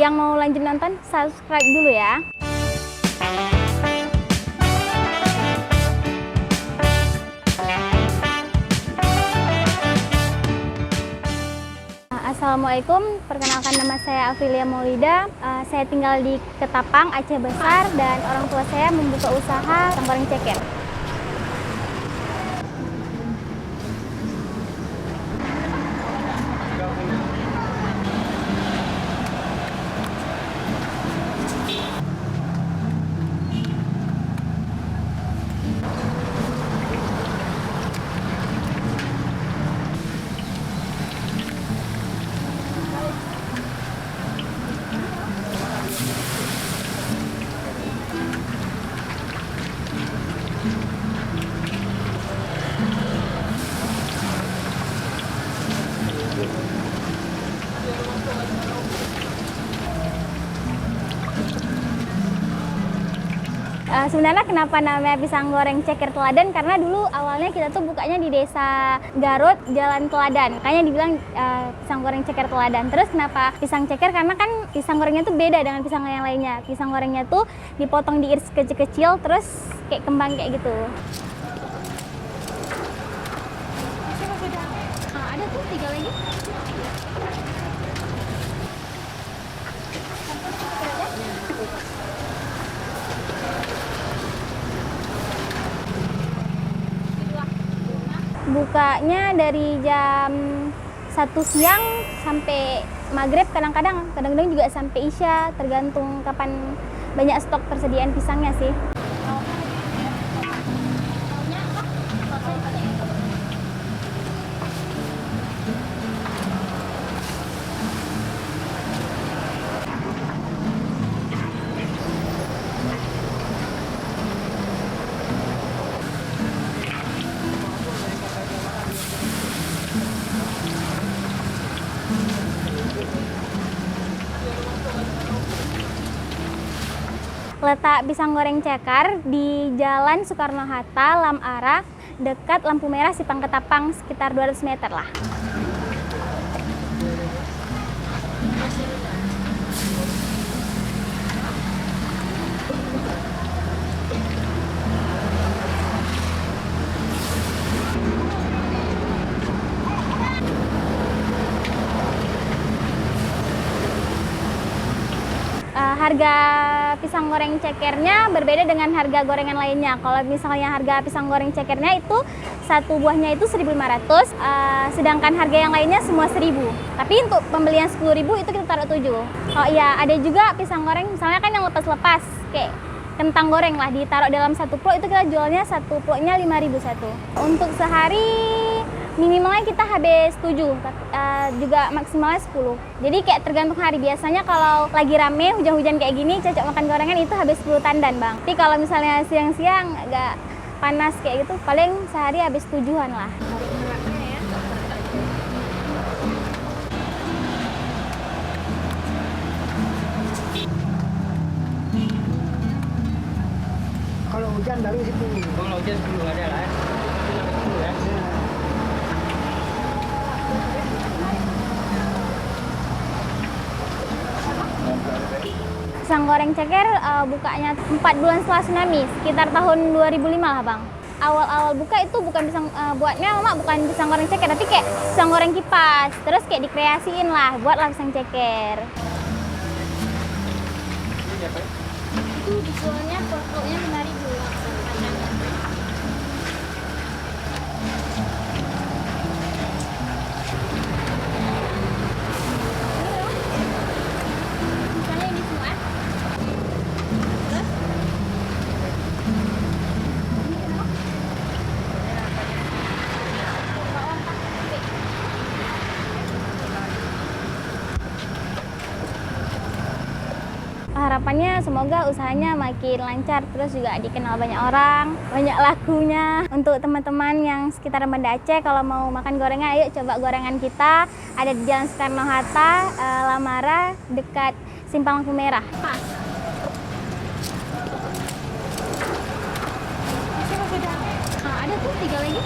Yang mau lanjut nonton, subscribe dulu ya. Assalamualaikum, perkenalkan nama saya Aprilia Maulida. Saya tinggal di Ketapang, Aceh Besar, dan orang tua saya membuka usaha pisang goreng ceker. Sebenarnya kenapa namanya pisang goreng ceker teladan? Karena dulu awalnya kita tuh bukanya di desa Garut, Jalan Teladan. Makanya dibilang pisang goreng ceker teladan. Terus kenapa pisang ceker? Karena kan pisang gorengnya tuh beda dengan pisang yang lainnya. Pisang gorengnya tuh dipotong, diiris kecil-kecil, terus kayak kembang kayak gitu. Ada tuh 3 lagi. Bukanya dari jam 1 siang sampai maghrib, kadang-kadang juga sampai isya, tergantung kapan banyak stok persediaan pisangnya sih. Letak pisang goreng ceker di Jalan Soekarno-Hatta, Lam Ara, dekat lampu merah Simpang Ketapang, sekitar 200 meter lah. Harga pisang goreng cekernya berbeda dengan harga gorengan lainnya. Kalau misalnya harga pisang goreng cekernya itu satu buahnya itu 1.500, sedangkan harga yang lainnya semua 1.000. Tapi untuk pembelian 10.000 itu kita taruh 7. Oh iya, ada juga pisang goreng misalnya kan yang lepas-lepas, kayak kentang goreng lah, ditaruh dalam satu plok, itu kita jualnya satu ploknya 5.000 satu. Untuk sehari minimalnya kita habis 7, juga maksimalnya 10. Jadi kayak tergantung hari. Biasanya kalau lagi rame, hujan-hujan kayak gini, cocok makan gorengan itu habis 10 tandan, Bang. Tapi kalau misalnya siang-siang agak panas kayak gitu, paling sehari habis 7-an lah. Kalau hujan baru 10. Kalau hujan 10 ada lah. Pisang goreng ceker bukanya 4 bulan setelah tsunami, sekitar tahun 2005 lah, Bang. Awal-awal buka itu bukan pisang, buatnya Mama bukan pisang goreng ceker, tapi kayak pisang goreng kipas. Terus kayak dikreasiin lah, buatlah pisang ceker. Itu dijualnya pokoknya 5.000. Harapannya semoga usahanya makin lancar, terus juga dikenal banyak orang, banyak lakunya. Untuk teman-teman yang sekitar Banda Aceh, kalau mau makan gorengan, ayo coba gorengan kita. Ada di Jalan Soekarno-Hatta, Lam Ara, dekat Simpang Lampu Merah. Ada tuh 3 lagi.